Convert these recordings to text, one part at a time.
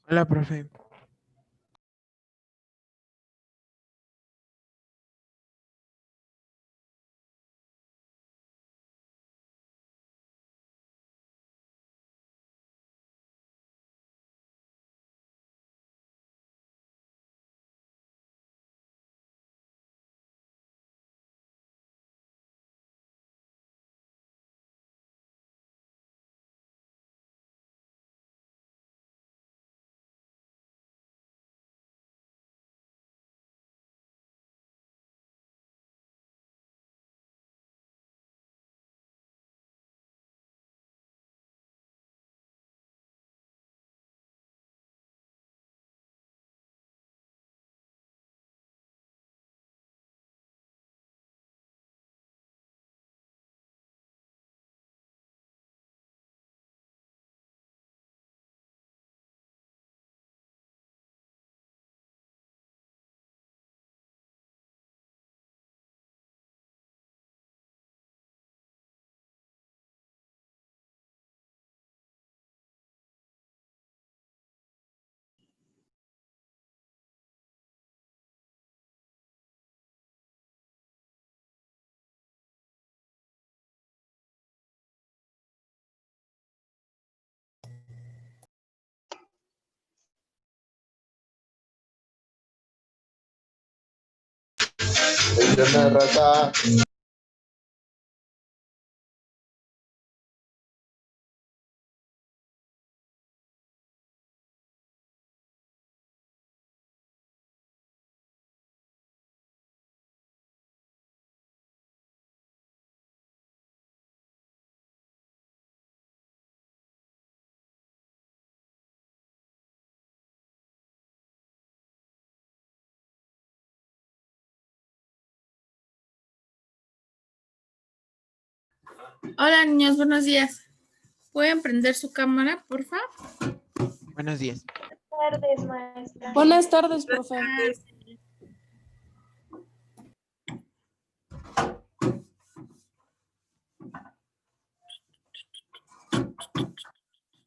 Hola, profe. Rata. Hola, niños, buenos días. ¿Pueden prender su cámara, por favor? Buenos días. Buenas tardes, maestra. Buenas tardes, profe.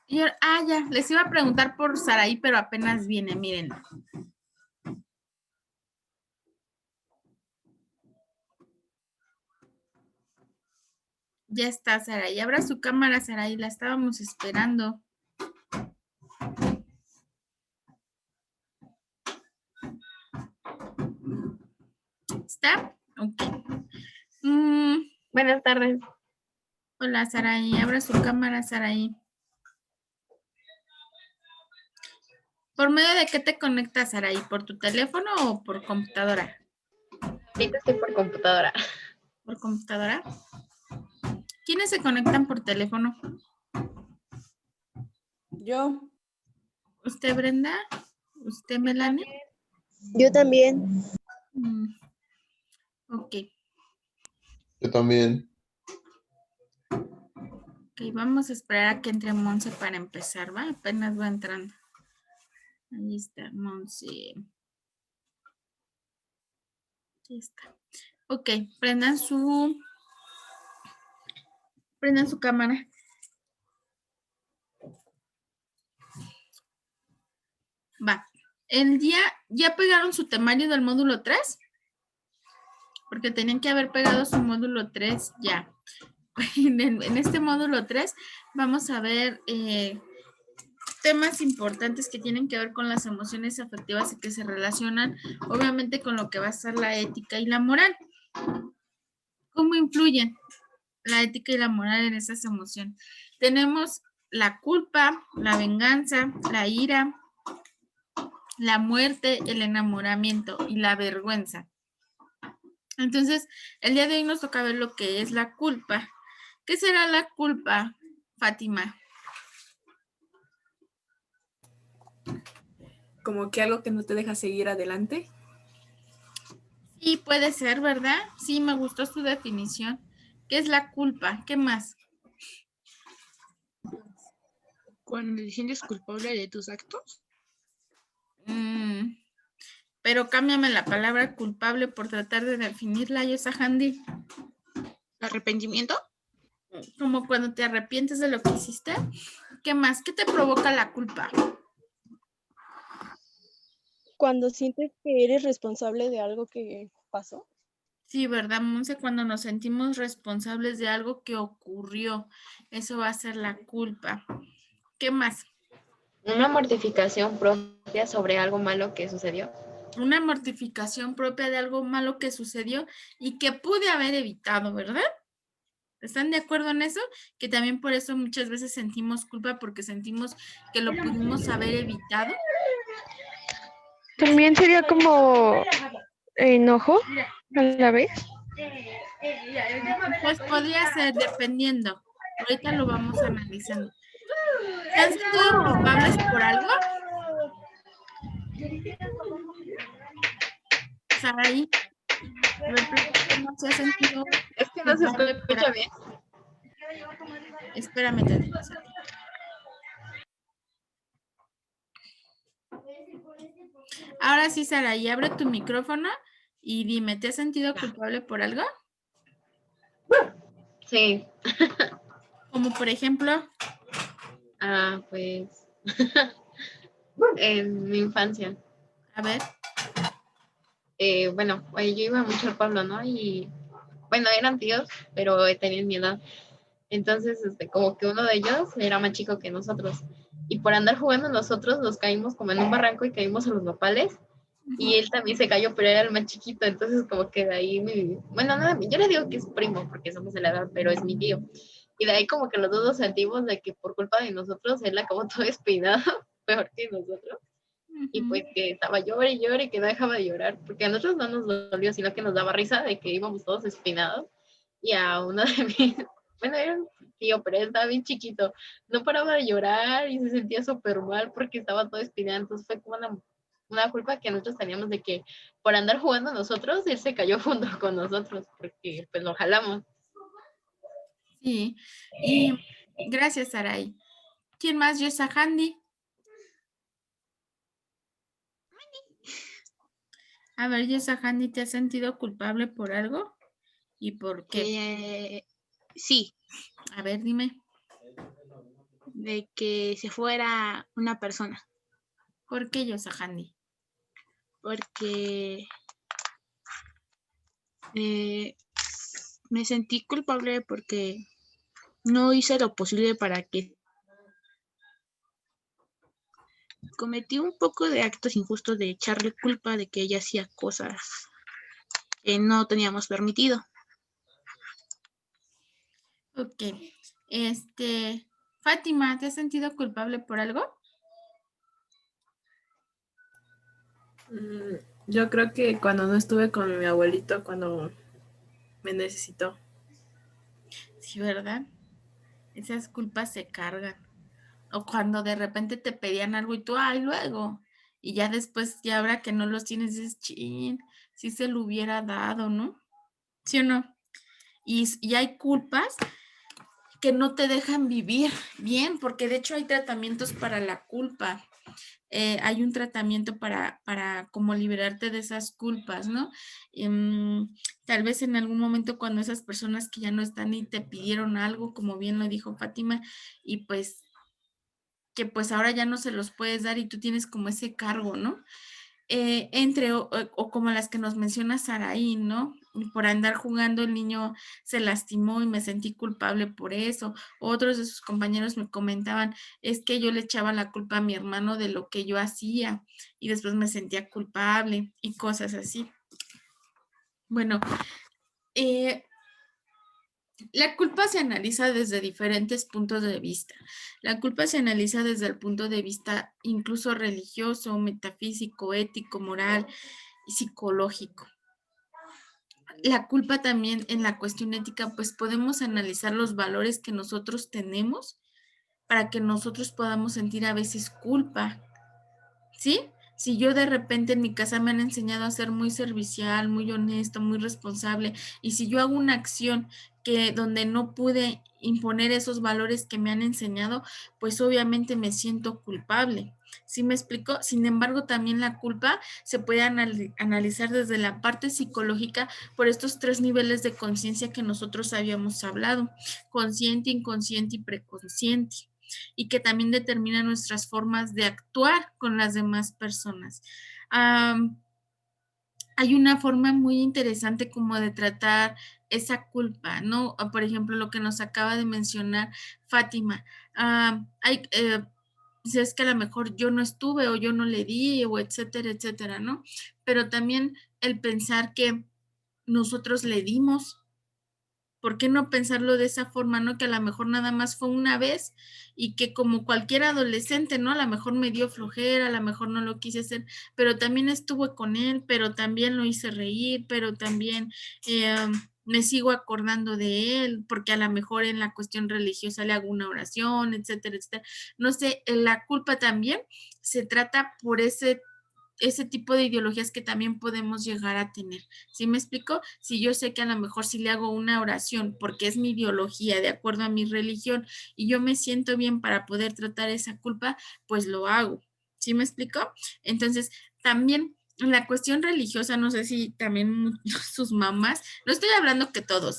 Ya, les iba a preguntar por Saraí, pero apenas viene, miren. Ya está, Saraí. Abra su cámara, Saraí, la estábamos esperando. ¿Está? Ok. Buenas tardes. Hola, Saraí. Abra su cámara, Saraí. ¿Por medio de qué te conectas, Saraí? ¿Por tu teléfono o por computadora? Ahorita estoy por computadora. ¿Por computadora? ¿Quiénes se conectan por teléfono? Yo. ¿Usted, Brenda? ¿Usted, Melanie? Yo también. Ok. Yo también. Ok, vamos a esperar a que entre Monse para empezar, ¿va? Apenas va entrando. Ahí está, Monse. Ahí está. Ok, prendan su cámara. Va. ¿Ya pegaron su temario del módulo 3? Porque tenían que haber pegado su módulo 3 ya. En este módulo 3 vamos a ver temas importantes que tienen que ver con las emociones afectivas y que se relacionan obviamente con lo que va a ser la ética y la moral. ¿Cómo influyen la ética y la moral en esas emociones? Tenemos la culpa, la venganza, la ira, la muerte, el enamoramiento y la vergüenza. Entonces, el día de hoy nos toca ver lo que es la culpa. ¿Qué será la culpa, Fátima? Como que algo que no te deja seguir adelante. Sí, puede ser, ¿verdad? Sí, me gustó su definición. ¿Qué es la culpa? ¿Qué más? Cuando te sientes culpable de tus actos. Pero cámbiame la palabra culpable por tratar de definirla, Yosahandi. ¿Arrepentimiento? Como cuando te arrepientes de lo que hiciste. ¿Qué más? ¿Qué te provoca la culpa? Cuando sientes que eres responsable de algo que pasó. Sí, ¿verdad, Monse? Cuando nos sentimos responsables de algo que ocurrió. Eso va a ser la culpa. ¿Qué más? Una mortificación propia sobre algo malo que sucedió. Una mortificación propia de algo malo que sucedió y que pude haber evitado, ¿verdad? ¿Están de acuerdo en eso? Que también por eso muchas veces sentimos culpa porque sentimos que lo pudimos haber evitado. También sería como enojo a la vez. Pues podría ser, dependiendo. Ahorita lo vamos analizando. ¿Se han sentido culpables por algo? Saraí, a ver, platícanos, ¿se ha sentido Es que no se culpable por escucha algo? bien. Espérame tantito, Saraí. Ahora sí, Saraí, abre tu micrófono y dime, ¿te has sentido culpable por algo? Sí. Como por ejemplo, Pues en mi infancia. a ver, Bueno, yo iba mucho al pueblo, ¿no? Y bueno, eran tíos, pero tenían mi edad. Entonces, como que uno de ellos era más chico que nosotros. Y por andar jugando nosotros nos caímos como en un barranco y caímos a los nopales. Y él también se cayó, pero era el más chiquito. Entonces, como que de ahí, bueno, no, yo le digo que es primo porque somos de la edad, pero es mi tío. Y de ahí como que los dos nos sentimos de que por culpa de nosotros él acabó todo espinado, peor que nosotros. Y pues que estaba llore y llore y que no dejaba de llorar, porque a nosotros no nos dolió, sino que nos daba risa de que íbamos todos espinados. Y a uno de mis, bueno, era un tío, pero él estaba bien chiquito, no paraba de llorar y se sentía súper mal porque estaba todo espinado. Entonces fue como una culpa que nosotros teníamos de que por andar jugando nosotros, él se cayó junto con nosotros, porque pues lo jalamos. sí. Y gracias, Saraí. ¿Quién más? Yosahandi. A ver, Yosahandi, ¿te has sentido culpable por algo? ¿Y por qué? Sí, A ver, dime. de que se fuera una persona. ¿Por qué, Yosahandi? Porque me sentí culpable porque no hice lo posible para que cometí un poco de actos injustos de echarle culpa de que ella hacía cosas que no teníamos permitido. Ok. Fátima, ¿te has sentido culpable por algo? Yo creo que cuando no estuve con mi abuelito, cuando me necesitó. Sí, ¿verdad? Esas culpas se cargan. O cuando de repente te pedían algo y tú, ay, luego. Y ya después, ya ahora que no los tienes, dices, chin, si se lo hubiera dado, ¿no? ¿Sí o no? Y hay culpas que no te dejan vivir bien, porque de hecho hay tratamientos para la culpa. Hay un tratamiento para como liberarte de esas culpas, ¿no? Tal vez en algún momento cuando esas personas que ya no están y te pidieron algo, como bien lo dijo Fátima, y pues que pues ahora ya no se los puedes dar y tú tienes como ese cargo, ¿no? O como las que nos menciona Saraí, ¿no? Por andar jugando el niño se lastimó y me sentí culpable por eso. Otros de sus compañeros me comentaban, es que yo le echaba la culpa a mi hermano de lo que yo hacía y después me sentía culpable y cosas así. Bueno, la culpa se analiza desde diferentes puntos de vista. La culpa se analiza desde el punto de vista incluso religioso, metafísico, ético, moral y psicológico. La culpa también en la cuestión ética, pues podemos analizar los valores que nosotros tenemos para que nosotros podamos sentir a veces culpa, ¿sí? Si yo de repente en mi casa me han enseñado a ser muy servicial, muy honesto, muy responsable, y si yo hago una acción que donde no pude imponer esos valores que me han enseñado, pues obviamente me siento culpable. ¿Sí me explico? Sin embargo, también la culpa se puede analizar desde la parte psicológica por estos 3 niveles de conciencia que nosotros habíamos hablado: consciente, inconsciente y preconsciente, y que también determina nuestras formas de actuar con las demás personas. Hay una forma muy interesante como de tratar esa culpa, ¿no? Por ejemplo, lo que nos acaba de mencionar Fátima. Si es que a lo mejor yo no estuve o yo no le di o etcétera, etcétera, ¿no? Pero también el pensar que nosotros le dimos. ¿Por qué no pensarlo de esa forma, no? Que a lo mejor nada más fue una vez y que como cualquier adolescente, ¿no? A lo mejor me dio flojera, a lo mejor no lo quise hacer, pero también estuve con él, pero también lo hice reír, pero también me sigo acordando de él, porque a lo mejor en la cuestión religiosa le hago una oración, etcétera, etcétera. No sé, la culpa también se trata por ese tipo de ideologías que también podemos llegar a tener. ¿Sí me explico? Si yo sé que a lo mejor si le hago una oración porque es mi ideología, de acuerdo a mi religión, y yo me siento bien para poder tratar esa culpa, pues lo hago. ¿Sí me explico? Entonces, también la cuestión religiosa, no sé si también sus mamás, no estoy hablando que todos,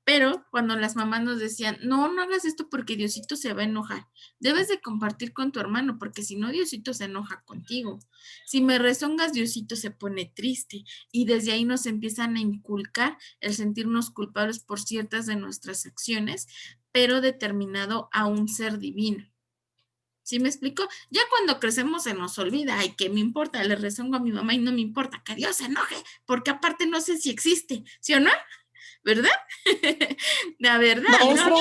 pero cuando las mamás nos decían, no, no hagas esto porque Diosito se va a enojar, debes de compartir con tu hermano, porque si no, Diosito se enoja contigo. Si me rezongas, Diosito se pone triste, y desde ahí nos empiezan a inculcar el sentirnos culpables por ciertas de nuestras acciones, pero determinado a un ser divino. ¿Sí me explico? Ya cuando crecemos se nos olvida, ay, ¿qué me importa? Le rezongo a mi mamá y no me importa que Dios se enoje, porque aparte no sé si existe, ¿sí o no? ¿Verdad? La verdad, Maestra, ¿no?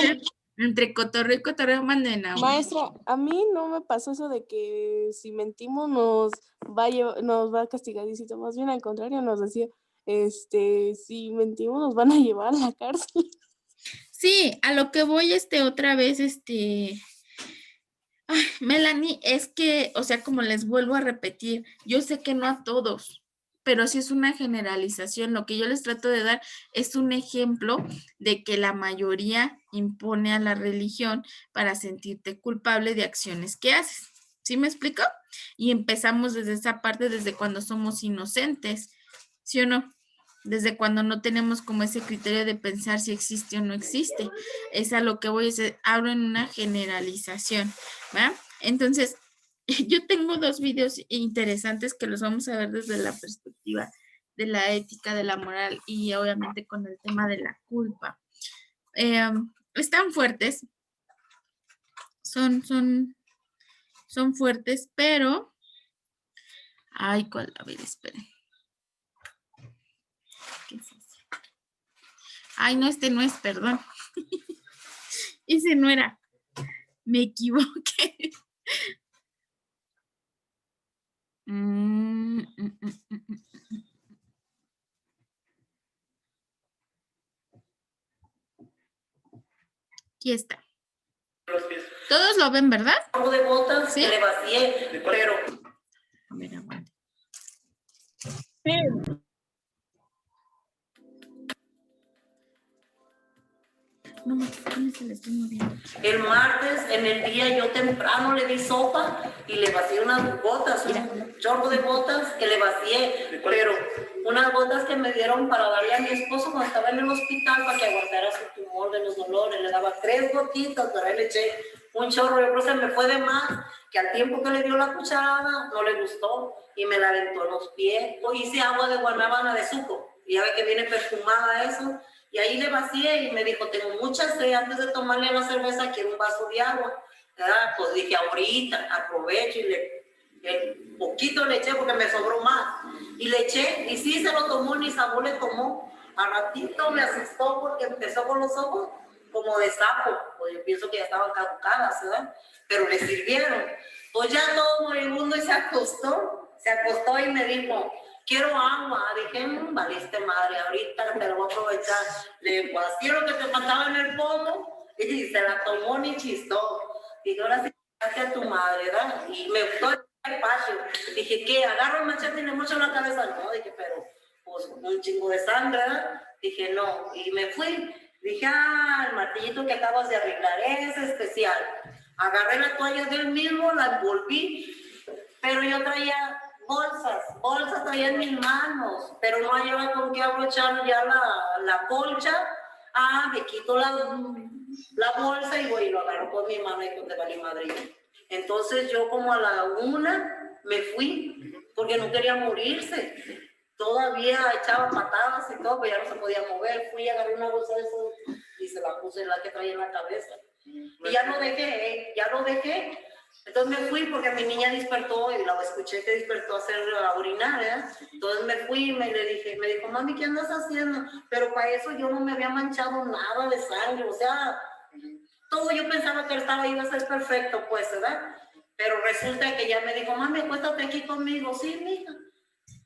Entre cotorreo y cotorreo, manden a uno. maestra, a mí no me pasó eso de que si mentimos nos va a castigar, Diosito. Más bien al contrario, nos decía, si mentimos nos van a llevar a la cárcel. Sí, a lo que voy otra vez, ay, Melanie, es que, o sea, como les vuelvo a repetir, yo sé que no a todos, pero sí es una generalización. Lo que yo les trato de dar es un ejemplo de que la mayoría impone a la religión para sentirte culpable de acciones que haces. ¿Sí me explico? Y empezamos desde esa parte, desde cuando somos inocentes, ¿sí o no? Desde cuando no tenemos como ese criterio de pensar si existe o no existe. Es a lo que voy, hablo en una generalización, ¿va? Entonces, yo tengo 2 videos interesantes que los vamos a ver desde la perspectiva de la ética, de la moral y obviamente con el tema de la culpa. Están fuertes, son fuertes, pero, ay, ¿cuál? A ver, esperen. ¿Qué es eso? Ay, no, no es, perdón. Ese no era. Me equivoqué. Mm, mm, mm, mm, mm, mm. Aquí está. Todos lo ven, ¿verdad? De botas ¿Sí? que le vacié, pero A ver, aguante. No, ¿cómo se le estoy moviendo? el martes en el día yo temprano le di sopa y le vacié unas botas, un chorro de botas que le vacié, pero unas botas que me dieron para darle a mi esposo cuando estaba en el hospital para que aguantara su tumor de los dolores. Le daba 3 gotitas, pero ahí le eché un chorro. Yo creo que se me fue de más, que al tiempo que le dio la cucharada no le gustó y me la aventó en los pies. Hoy hice agua de guanábana de suco y ya ve que viene perfumada eso. Y ahí le vacié y me dijo, tengo mucha sed, antes de tomarle la cerveza quiero un vaso de agua. ¿Verdad? Pues dije, ahorita aprovecho y el poquito le eché porque me sobró más. Y le eché, y sí se lo tomó, ni sabor le tomó. A ratito me asustó porque empezó con los ojos como de sapo. Pues yo pienso que ya estaban caducadas, ¿verdad? Pero le sirvieron. Pues ya todo moribundo y se acostó y me dijo, quiero agua. Dije, valiste madre, ahorita te lo voy a aprovechar. Le vacié lo que te faltaba en el fondo y se la tomó ni chistó. Dije, ahora sí, gracias a tu madre, ¿verdad? Y me gustó el patio. Dije, ¿qué? Agarro el machete y le mocho la cabeza. No, dije, pero pues un chingo de sangre, ¿verdad? Dije, no. Y me fui. Dije, el martillito que acabas de arreglar es especial. Agarré la toalla del mismo, la envolví, pero yo traía bolsas traía en mis manos, pero no hallaba con qué abrochar ya la colcha. Me quito la bolsa y voy y lo agarro con mi mano y con de Vali Madrid. Entonces yo como a la 1 me fui, porque no quería morirse. Todavía echaba patadas y todo, pero ya no se podía mover. Fui y agarré una bolsa de eso y se la puse en la que traía en la cabeza. Y ya lo dejé. Entonces me fui porque mi niña despertó y la escuché que despertó a hacer a orinar, ¿eh? Entonces me fui y me dijo, mami, ¿qué andas haciendo? Pero para eso yo no me había manchado nada de sangre, o sea, todo yo pensaba que iba a ser perfecto, pues, ¿verdad? Pero resulta que ya me dijo, mami, acuéstate aquí conmigo. Sí, mija.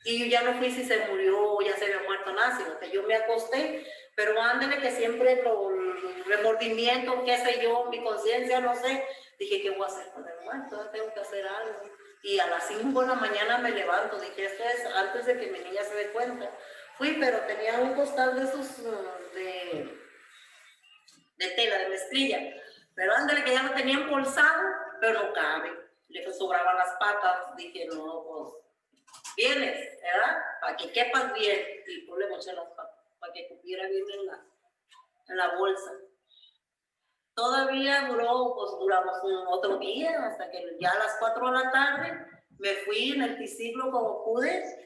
Y yo ya no fui si se murió o ya se había muerto nada, sino que yo me acosté, pero ándale que siempre el remordimiento, qué sé yo, mi conciencia, no sé, dije, ¿qué voy a hacer con el muerto? Tengo que hacer algo. Y a las 5 de la mañana me levanto, dije, esto es antes de que mi niña se dé cuenta. Fui, pero tenía un costal de esos de tela, de mezclilla, pero ándale que ya lo tenía embolsado, pero no cabe, le sobraban las patas, dije, no, pues, vienes, ¿verdad? Para que quepas bien, y pues le moché las patas, para que cupiera bien en la bolsa. Todavía duramos otro día, hasta que ya a las 4 de la tarde me fui en el triciclo como pude,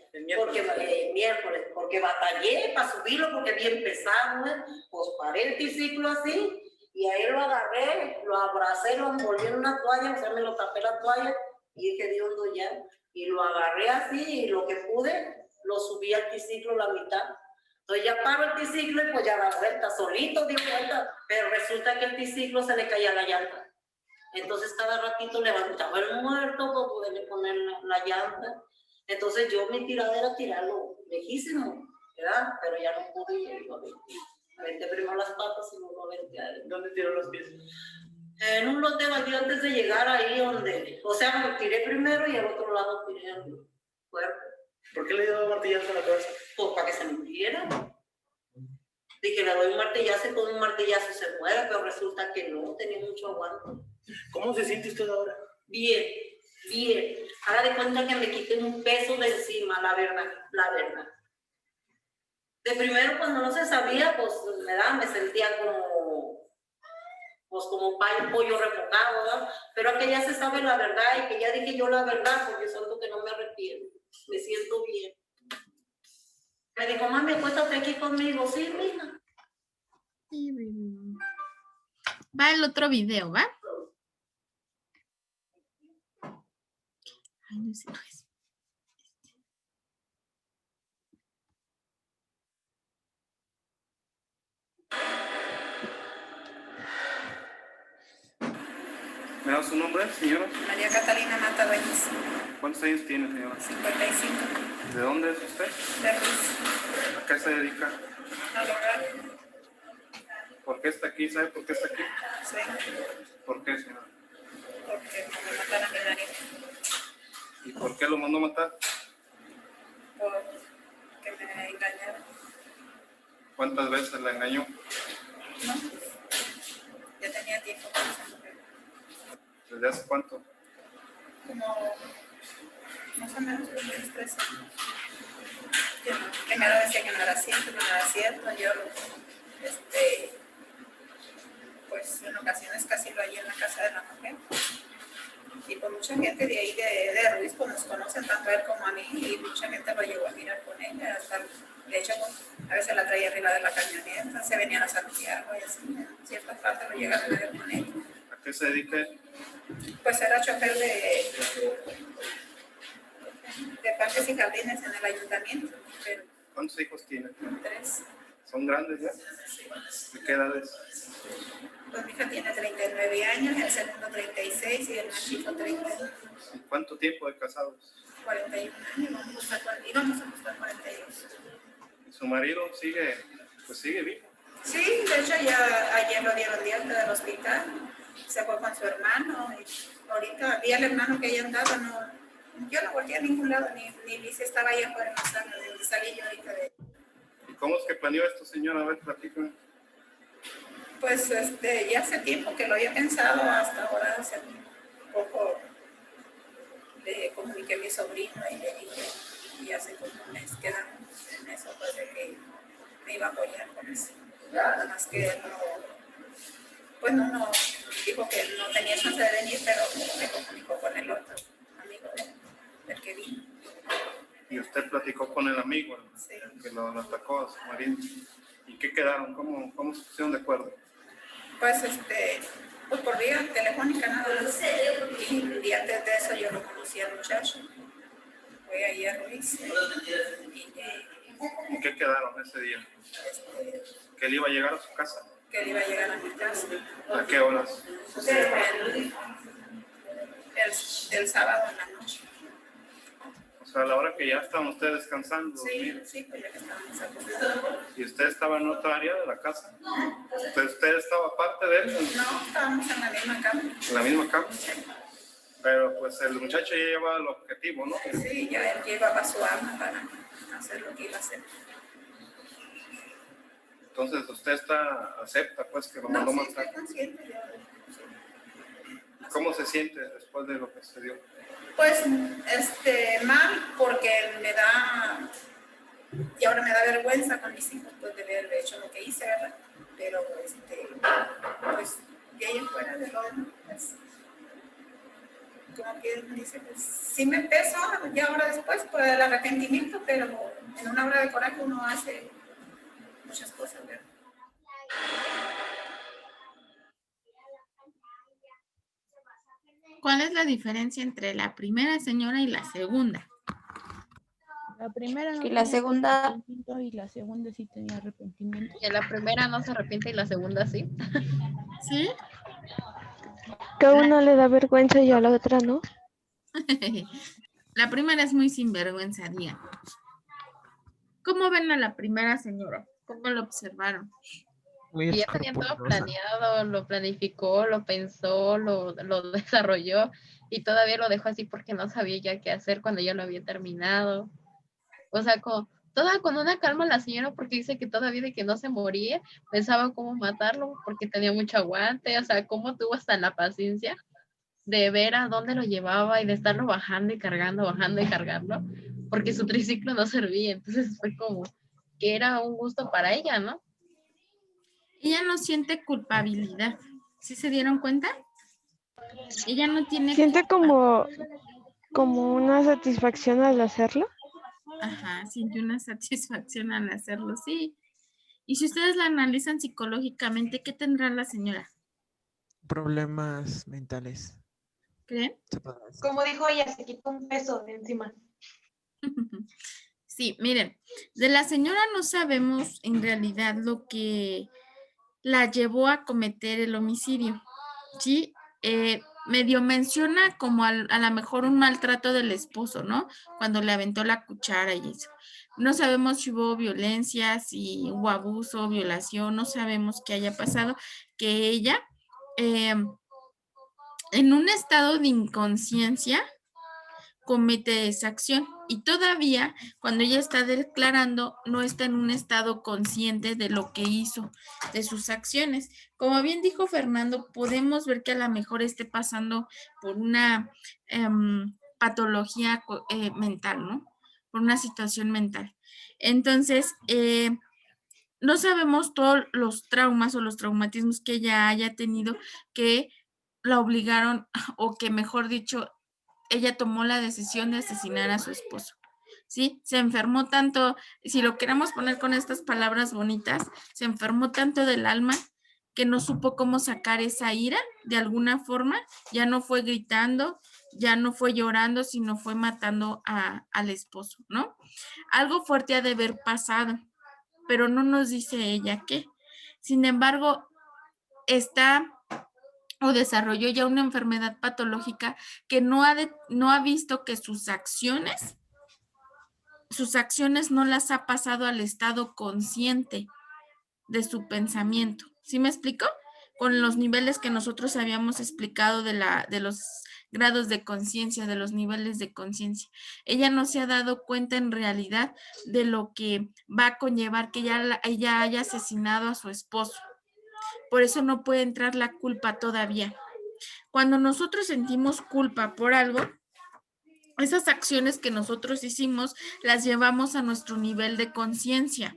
miércoles, porque batallé para subirlo, porque bien pesado, ¿eh? Pues paré el triciclo así, y ahí lo agarré, lo abracé, lo envolví en una toalla, o sea, me lo tapé la toalla, y dije, Dios no ya, y lo agarré así, y lo que pude, lo subí al triciclo la mitad. Entonces ya paro el triciclo y pues ya da vuelta, solito dio vuelta, pero resulta que el triciclo se le caía la llanta. Entonces cada ratito levantaba el muerto para poderle poner la llanta. Entonces yo mi tirada era tirarlo lejísimo, ¿verdad? Pero ya no pude y lo aventé primero las patas y luego lo aventé a él. ¿Dónde tiró los pies? En un lote baldío antes de llegar ahí donde, o sea, me tiré primero y al otro lado tiré el cuerpo. ¿Por qué le dio martillazo a la cabeza? Pues para que se muriera. Dije, le doy un martillazo y con un martillazo se muere, pero resulta que no, tenía mucho aguante. ¿Cómo se siente usted ahora? Bien. Haga de cuenta que me quité un peso de encima, la verdad. De primero, cuando no se sabía, pues me sentía como pollo refogado, ¿verdad? Pero que ya se sabe la verdad y que ya dije yo la verdad, porque siento que no me arrepiento, me siento bien. Me dijo, mami, acuéstate aquí conmigo. Sí, mija. Va el otro video, ¿va? Ay, no sé, no es. ¿Me da su nombre, señora? María Catalina Mata Dueñas, ¿Cuántos años tiene, señora? 55, ¿De dónde es usted? de Ruiz, ¿A qué se dedica? al hogar, ¿Por qué está aquí? ¿Sabe por qué está aquí? sí, ¿Por qué, señora? porque me mataron a mi marido, ¿Y por qué lo mandó matar? porque me engañaron, ¿Cuántas veces la engañó? ¿no? Ya tenía tiempo con esa mujer, ¿Desde hace cuánto? como más o menos unos 3 años. Que no, primero decía que no era cierto, no era cierto, yo, pues en ocasiones casi lo hallé en la casa de la mujer. Y pues mucha gente de ahí de Ruiz pues nos conocen tanto a él como a mí y mucha gente lo llegó a mirar con ella. Hasta, de hecho, pues, a veces la traía arriba de la camioneta, se venían a Santiago y así. En ciertas partes lo llegaron a ver con ella. ¿A qué se dedica él? Pues era chofer de parques y jardines en el ayuntamiento, pero ¿Cuántos hijos tiene? 3. ¿Son grandes ya? ¿De qué edades? Pues mi hija tiene 39 años, el segundo 36 y el más chico 30. ¿Y cuánto tiempo de casados? 41 años, vamos a buscar 42. ¿Y su marido sigue vivo? Sí, de hecho ya ayer lo dieron de alta del hospital, se fue con su hermano y ahorita vi al hermano que ella andaba, yo no volteé a ningún lado, ni vi si estaba allá afuera en la sala, salí yo ahorita de... ¿Y cómo es que planeó esto, señora? A ver, platícame. Pues ya hace tiempo que lo había pensado, hasta ahora hace poco le comuniqué a mi sobrino y le dije, y hace como un mes quedamos en eso, pues de que me iba a apoyar con eso. Nada más que no dijo que no tenía chance de venir, pero me comunicó con el otro amigo del que vino. ¿Y usted platicó con el amigo el que lo atacó a su marido? ¿Y qué quedaron? ¿Cómo se pusieron de acuerdo? Pues pues por vía telefónica nada más. Y antes de eso yo lo conocí al muchacho. Fue ahí a Ruiz. ¿Y qué quedaron ese día? ¿Que él iba a llegar a su casa? Que él iba a llegar a mi casa. ¿A qué horas? El sábado en la noche. O sea, a la hora que ya estaban ustedes descansando. Sí, pues ya que estábamos acostados. ¿Y usted estaba en otra área de la casa? ¿Usted estaba aparte de él? No, estábamos en la misma cama. ¿En la misma cama? Pero pues el muchacho ya llevaba el objetivo, ¿no? Sí, ya él llevaba su arma para hacer lo que iba a hacer. Entonces usted acepta pues que lo mandó matar. Estoy consciente ya. ¿Cómo se siente después de lo que sucedió? Pues, mal, porque y ahora me da vergüenza con mis hijos, pues, de haber hecho lo que hice, ¿verdad? Pero, pues, de ahí en fuera de lo demás, pues, como que dice, pues, sí me pesó, ya ahora después, por el arrepentimiento, pero en una hora de coraje uno hace muchas cosas, ¿verdad? ¿Cuál es la diferencia entre la primera señora y la segunda? La primera no Y la tenía segunda- arrepentimiento y la segunda sí tenía arrepentimiento. Que la primera no se arrepiente y la segunda sí. ¿Sí? Que a uno le da vergüenza y a la otra no. La primera es muy sinvergüenza, diga. ¿Cómo ven a la primera señora? ¿Cómo lo observaron? Muy Y ya tenía todo escrupulosa. planeado, lo planificó, lo pensó, lo desarrolló y todavía lo dejó así porque no sabía ya qué hacer cuando ya lo había terminado. O sea, toda con una calma la señora porque dice que todavía de que no se moría, pensaba cómo matarlo porque tenía mucho aguante, o sea, cómo tuvo hasta la paciencia de ver a dónde lo llevaba y de estarlo bajando y cargando, porque su triciclo no servía, entonces fue como que era un gusto para ella, ¿no? Ella no siente culpabilidad. ¿Sí se dieron cuenta? Ella no tiene Siente culpa. como una satisfacción al hacerlo. Ajá, siente una satisfacción al hacerlo, sí. Y si ustedes la analizan psicológicamente, ¿qué tendrá la señora? Problemas mentales. ¿Creen? Se podrá decir. Como dijo ella, se quitó un peso de encima. Sí, miren, de la señora no sabemos en realidad lo que la llevó a cometer el homicidio, ¿sí? medio menciona como a lo mejor un maltrato del esposo, ¿no? Cuando le aventó la cuchara y eso. No sabemos si hubo violencia, si hubo abuso, violación, no sabemos qué haya pasado, que ella, en un estado de inconsciencia, comete esa acción y todavía cuando ella está declarando no está en un estado consciente de lo que hizo, de sus acciones. Como bien dijo Fernando, podemos ver que a lo mejor esté pasando por una patología mental, ¿no? Por una situación mental. Entonces, no sabemos todos los traumas o los traumatismos que ella haya tenido que la obligaron, o que mejor dicho, ella tomó la decisión de asesinar a su esposo, ¿sí? Se enfermó tanto, si lo queremos poner con estas palabras bonitas, se enfermó tanto del alma que no supo cómo sacar esa ira de alguna forma, ya no fue gritando, ya no fue llorando, sino fue matando al esposo, ¿no? Algo fuerte ha de haber pasado, pero no nos dice ella qué. Sin embargo, está o desarrolló ya una enfermedad patológica que no ha visto que sus acciones no las ha pasado al estado consciente de su pensamiento. ¿Sí me explico? Con los niveles que nosotros habíamos explicado de los grados de conciencia, de los niveles de conciencia. Ella no se ha dado cuenta en realidad de lo que va a conllevar que ella haya asesinado a su esposo. Por eso no puede entrar la culpa todavía. Cuando nosotros sentimos culpa por algo, esas acciones que nosotros hicimos las llevamos a nuestro nivel de conciencia.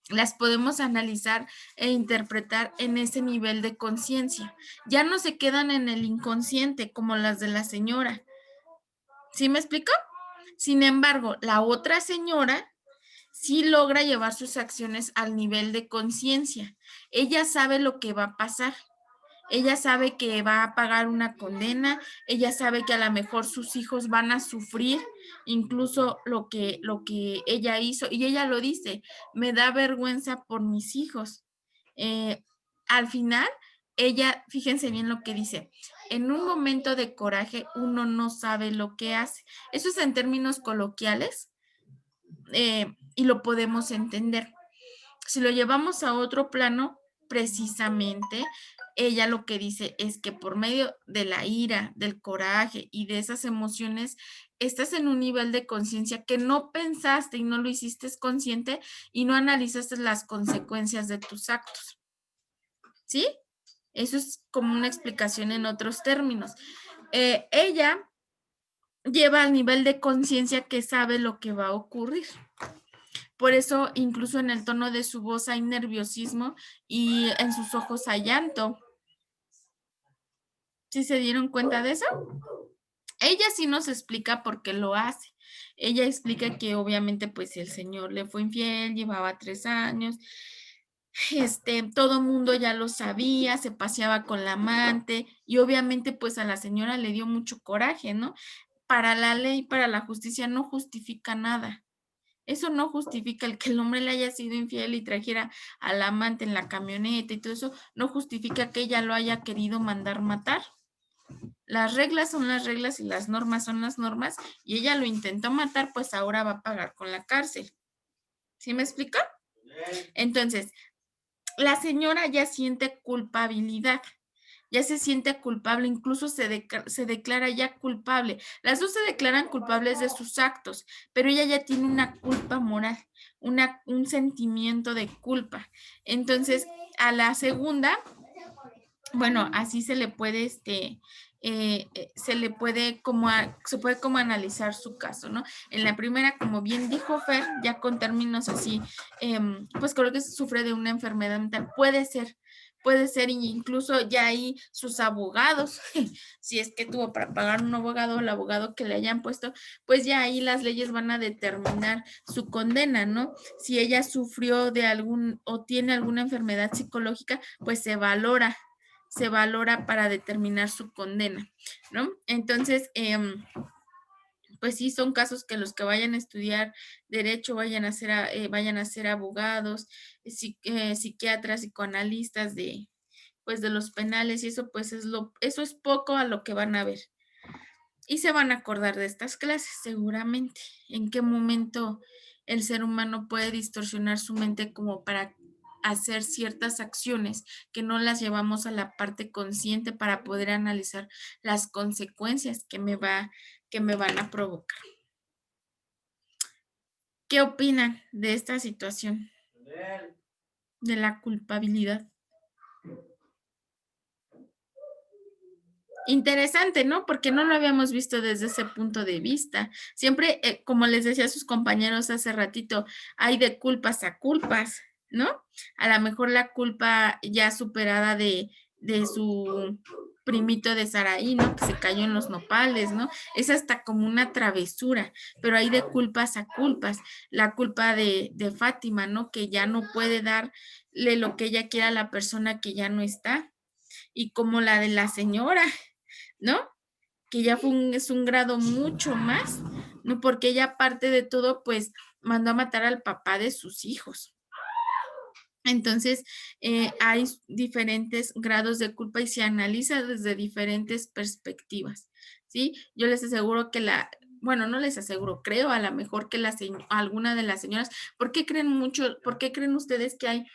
Las podemos analizar e interpretar en ese nivel de conciencia. Ya no se quedan en el inconsciente como las de la señora. ¿Sí me explico? Sin embargo, la otra señora sí logra llevar sus acciones al nivel de conciencia. Ella sabe lo que va a pasar. Ella sabe que va a pagar una condena, ella sabe que a lo mejor sus hijos van a sufrir incluso lo que ella hizo, y ella lo dice, me da vergüenza por mis hijos. Al final, ella, fíjense bien lo que dice, en un momento de coraje uno no sabe lo que hace. Eso es en términos coloquiales y lo podemos entender. Si lo llevamos a otro plano, precisamente, ella lo que dice es que por medio de la ira, del coraje y de esas emociones, estás en un nivel de conciencia que no pensaste y no lo hiciste consciente y no analizaste las consecuencias de tus actos. ¿Sí? Eso es como una explicación en otros términos. Ella lleva al nivel de conciencia que sabe lo que va a ocurrir. Por eso, incluso en el tono de su voz hay nerviosismo y en sus ojos hay llanto. ¿Sí se dieron cuenta de eso? Ella sí nos explica por qué lo hace. Ella explica que obviamente pues el señor le fue infiel, llevaba 3 años, todo mundo ya lo sabía, se paseaba con la amante y obviamente pues a la señora le dio mucho coraje, ¿no? Para la ley, para la justicia no justifica nada. Eso no justifica el que el hombre le haya sido infiel y trajera al amante en la camioneta y todo eso, no justifica que ella lo haya querido mandar matar. Las reglas son las reglas y las normas son las normas y ella lo intentó matar, pues ahora va a pagar con la cárcel. ¿Sí me explico? Entonces, la señora ya siente culpabilidad. Ya se siente culpable, incluso se declara ya culpable. Las dos se declaran culpables de sus actos, pero ella ya tiene una culpa moral, un sentimiento de culpa. Entonces, a la segunda, bueno, así se le puede, se puede como analizar su caso, ¿no? En la primera, como bien dijo Fer, ya con términos así, pues creo que sufre de una enfermedad mental, puede ser, incluso ya ahí sus abogados, si es que tuvo para pagar un abogado, el abogado que le hayan puesto, pues ya ahí las leyes van a determinar su condena, ¿no? Si ella sufrió de o tiene alguna enfermedad psicológica, pues se valora para determinar su condena, ¿no? Entonces, pues sí, son casos que los que vayan a estudiar derecho, vayan a ser abogados, psiquiatras, psicoanalistas de pues de los penales y eso pues eso es poco a lo que van a ver. Y se van a acordar de estas clases seguramente. En qué momento el ser humano puede distorsionar su mente como para hacer ciertas acciones que no las llevamos a la parte consciente para poder analizar las consecuencias que me van a provocar. ¿Qué opinan de esta situación? De la culpabilidad. Interesante, ¿no? Porque no lo habíamos visto desde ese punto de vista. Siempre, como les decía a sus compañeros hace ratito, hay de culpas a culpas, ¿no? A lo mejor la culpa ya superada de su primito de Saraí, ¿no? Que se cayó en los nopales, ¿no? Es hasta como una travesura, pero hay de culpas a culpas. La culpa de Fátima, ¿no? Que ya no puede darle lo que ella quiere a la persona que ya no está. Y como la de la señora, ¿no? Que ya es un grado mucho más, ¿no? Porque ella, aparte de todo, pues mandó a matar al papá de sus hijos. Entonces, hay diferentes grados de culpa y se analiza desde diferentes perspectivas, ¿sí? Yo les aseguro que bueno, no les aseguro, creo a lo mejor que alguna de las señoras, ¿por qué creen ustedes que hay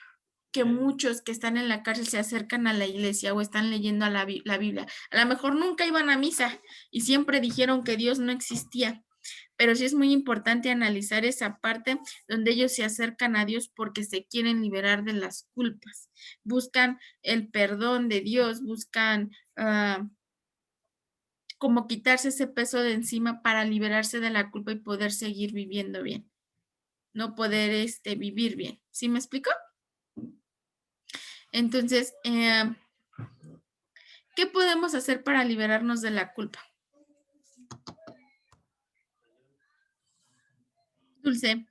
que muchos que están en la cárcel se acercan a la iglesia o están leyendo la Biblia? A lo mejor nunca iban a misa y siempre dijeron que Dios no existía, pero sí es muy importante analizar esa parte donde ellos se acercan a Dios porque se quieren liberar de las culpas, buscan el perdón de Dios, buscan como quitarse ese peso de encima para liberarse de la culpa y poder seguir viviendo bien, no poder vivir bien. ¿Sí me explico? Entonces, ¿qué podemos hacer para liberarnos de la culpa? Dulce.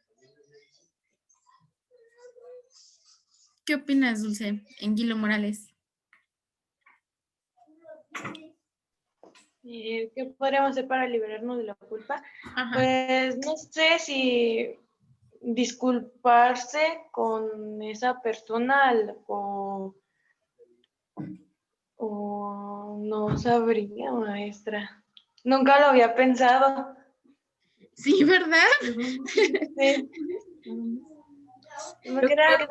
¿Qué opinas, Dulce? Anguilo Morales. ¿Qué podríamos hacer para liberarnos de la culpa? Ajá. Pues no sé si disculparse con esa persona o no sabría, maestra. Nunca lo había pensado. Sí, ¿verdad? Sí. No creo que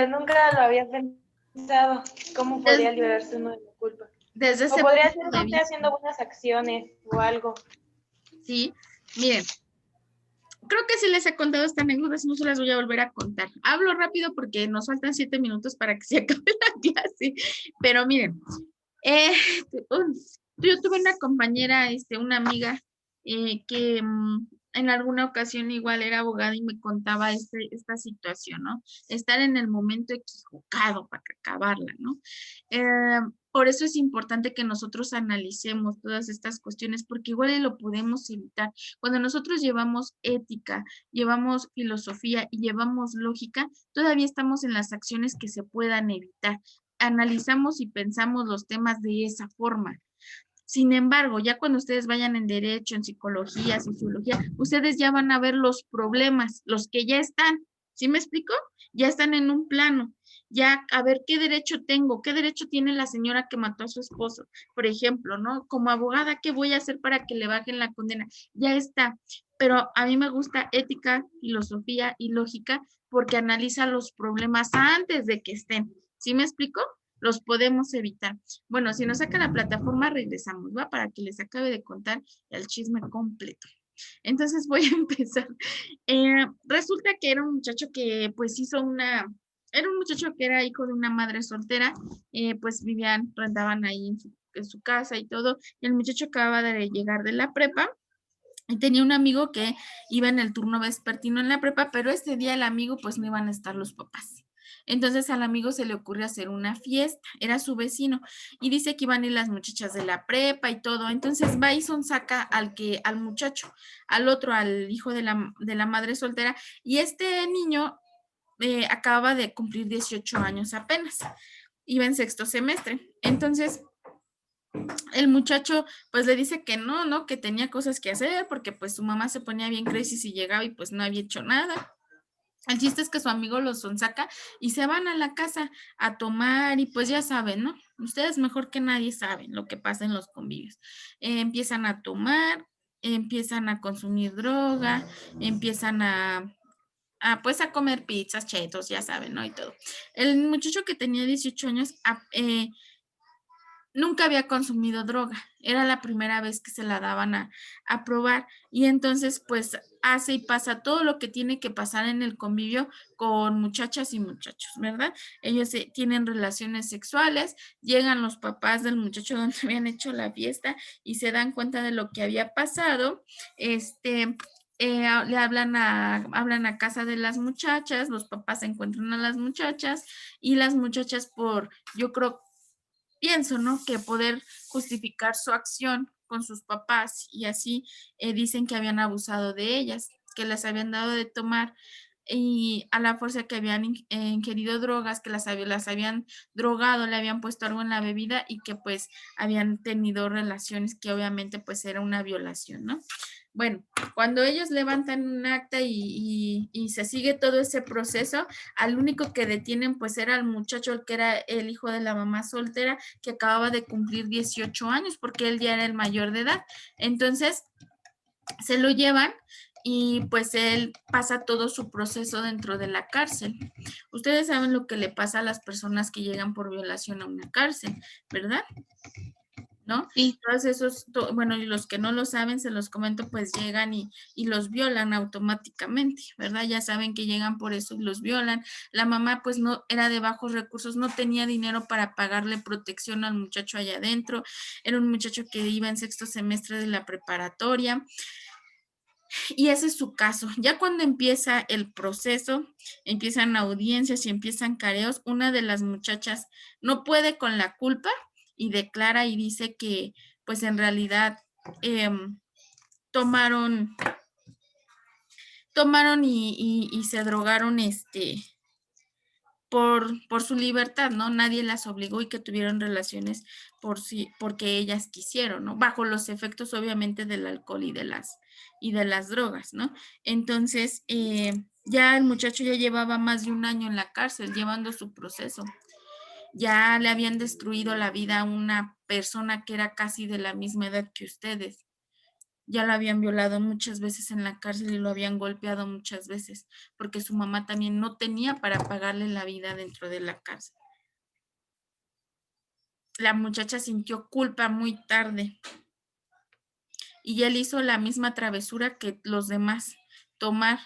nunca lo había pensado. ¿Cómo podría liberarse uno de la culpa? Desde ese o podría ser, punto de no sé, vista. haciendo buenas acciones o algo. Sí, miren, creo que sí les he contado esta anécdota, si no se las voy a volver a contar. Hablo rápido porque nos faltan 7 minutos para que se acabe la clase, pero miren, yo tuve una compañera, una amiga que en alguna ocasión igual era abogada y me contaba esta situación, ¿no? Estar en el momento equivocado para acabarla, ¿no? Por eso es importante que nosotros analicemos todas estas cuestiones, porque igual lo podemos evitar. Cuando nosotros llevamos ética, llevamos filosofía y llevamos lógica, todavía estamos en las acciones que se puedan evitar. Analizamos y pensamos los temas de esa forma. Sin embargo, ya cuando ustedes vayan en derecho, en psicología, sociología, ustedes ya van a ver los problemas, los que ya están. ¿Sí me explico? Ya están en un plano. Ya, a ver, ¿qué derecho tengo? ¿Qué derecho tiene la señora que mató a su esposo? Por ejemplo, ¿no? Como abogada, ¿qué voy a hacer para que le bajen la condena? Ya está. Pero a mí me gusta ética, filosofía y lógica porque analiza los problemas antes de que estén. ¿Sí me explico? Los podemos evitar. Bueno, si nos saca la plataforma, regresamos, ¿va? Para que les acabe de contar el chisme completo. Entonces voy a empezar. Resulta que era un muchacho que pues era un muchacho que era hijo de una madre soltera, pues rentaban ahí en su casa y todo, y el muchacho acababa de llegar de la prepa, y tenía un amigo que iba en el turno vespertino en la prepa, pero este día el amigo pues no iban a estar los papás. Entonces al amigo se le ocurrió hacer una fiesta, era su vecino, y dice que iban a ir las muchachas de la prepa y todo. Entonces Bison saca al muchacho, al otro, al hijo de la madre soltera, y este niño acababa de cumplir 18 años apenas, iba en 6º semestre. Entonces el muchacho pues le dice que no, que tenía cosas que hacer porque pues su mamá se ponía bien crazy si llegaba y pues no había hecho nada. El chiste es que su amigo los sonsaca y se van a la casa a tomar y pues ya saben, ¿no? Ustedes mejor que nadie saben lo que pasa en los convivios. Empiezan a tomar, empiezan a consumir droga, empiezan pues a comer pizzas, chetos, ya saben, ¿no? Y todo. El muchacho que tenía 18 años nunca había consumido droga. Era la primera vez que se la daban a probar. Y entonces, pues, hace y pasa todo lo que tiene que pasar en el convivio con muchachas y muchachos, ¿verdad? Ellos tienen relaciones sexuales, llegan los papás del muchacho donde habían hecho la fiesta y se dan cuenta de lo que había pasado. Le hablan a casa de las muchachas, los papás encuentran a las muchachas y las muchachas pienso, ¿no? Que poder justificar su acción con sus papás y así dicen que habían abusado de ellas, que les habían dado de tomar y a la fuerza que habían ingerido drogas, que las habían drogado, le habían puesto algo en la bebida y que pues habían tenido relaciones que obviamente pues era una violación, ¿no? Bueno, cuando ellos levantan un acta y se sigue todo ese proceso, al único que detienen pues era el muchacho, el que era el hijo de la mamá soltera, que acababa de cumplir 18 años, porque él ya era el mayor de edad. Entonces, se lo llevan y pues él pasa todo su proceso dentro de la cárcel. Ustedes saben lo que le pasa a las personas que llegan por violación a una cárcel, ¿verdad? ¿No? Y todos esos, bueno, y los que no lo saben, se los comento, pues llegan y los violan automáticamente, ¿verdad? Ya saben que llegan por eso y los violan. La mamá pues no era de bajos recursos, no tenía dinero para pagarle protección al muchacho allá adentro. Era un muchacho que iba en 6º semestre de la preparatoria. Y ese es su caso. Ya cuando empieza el proceso, empiezan audiencias y empiezan careos, una de las muchachas no puede con la culpa y declara y dice que pues en realidad tomaron y se drogaron por su libertad, ¿no? Nadie las obligó y que tuvieron relaciones porque ellas quisieron, ¿no? Bajo los efectos obviamente del alcohol y de las drogas, ¿no? Entonces, ya el muchacho ya llevaba más de 1 año en la cárcel llevando su proceso. Ya le habían destruido la vida a una persona que era casi de la misma edad que ustedes. Ya lo habían violado muchas veces en la cárcel y lo habían golpeado muchas veces, porque su mamá también no tenía para pagarle la vida dentro de la cárcel. La muchacha sintió culpa muy tarde y él hizo la misma travesura que los demás, tomar,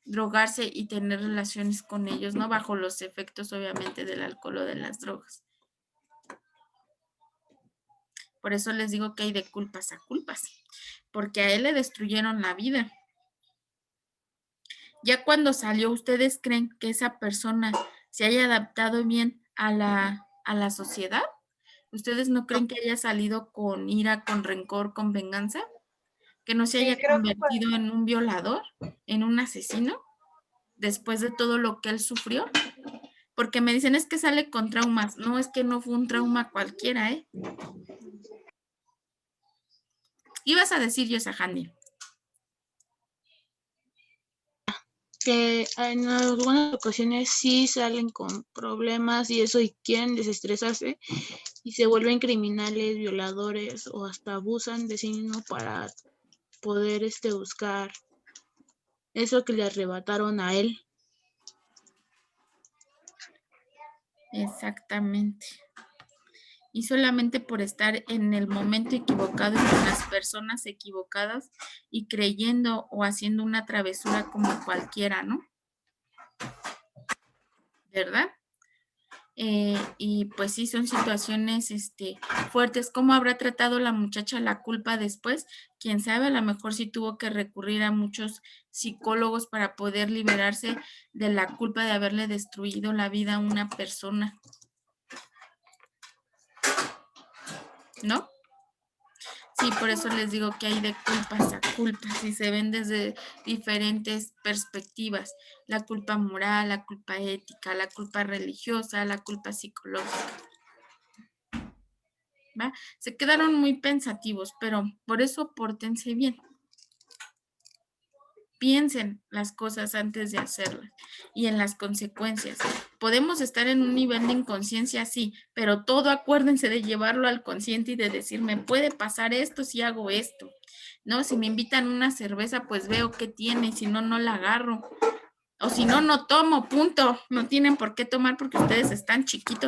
drogarse y tener relaciones con ellos, ¿no? Bajo los efectos obviamente del alcohol o de las drogas. Por eso les digo que hay de culpas a culpas, porque a él le destruyeron la vida. Ya cuando salió, ¿ustedes creen que esa persona se haya adaptado bien a la sociedad? ¿Ustedes no creen que haya salido con ira, con rencor, con venganza? ¿Que no se haya convertido en un violador, en un asesino, después de todo lo que él sufrió? Porque me dicen, es que sale con traumas. No, es que no fue un trauma cualquiera, ¿eh? Ibas a decir, Yosahandi. Que en algunas ocasiones sí salen con problemas y eso y quieren desestresarse y se vuelven criminales, violadores o hasta abusan de sí mismo para poder buscar eso que le arrebataron a él. Exactamente. Y solamente por estar en el momento equivocado y con las personas equivocadas y creyendo o haciendo una travesura como cualquiera, ¿no? ¿Verdad? Y pues sí, son situaciones fuertes. ¿Cómo habrá tratado la muchacha la culpa después? Quién sabe, a lo mejor sí tuvo que recurrir a muchos psicólogos para poder liberarse de la culpa de haberle destruido la vida a una persona. ¿No? Sí, por eso les digo que hay de culpas a culpas y se ven desde diferentes perspectivas. La culpa moral, la culpa ética, la culpa religiosa, la culpa psicológica. ¿Va? Se quedaron muy pensativos, pero por eso pórtense bien. piensen las cosas antes de hacerlas y en las consecuencias. Podemos estar en un nivel de inconsciencia, sí, pero todo acuérdense de llevarlo al consciente y de decir, me puede pasar esto si hago esto, ¿no? Si me invitan una cerveza, pues veo qué tiene, y si no, no la agarro. O si no, no tomo, punto. No tienen por qué tomar porque ustedes están chiquitos.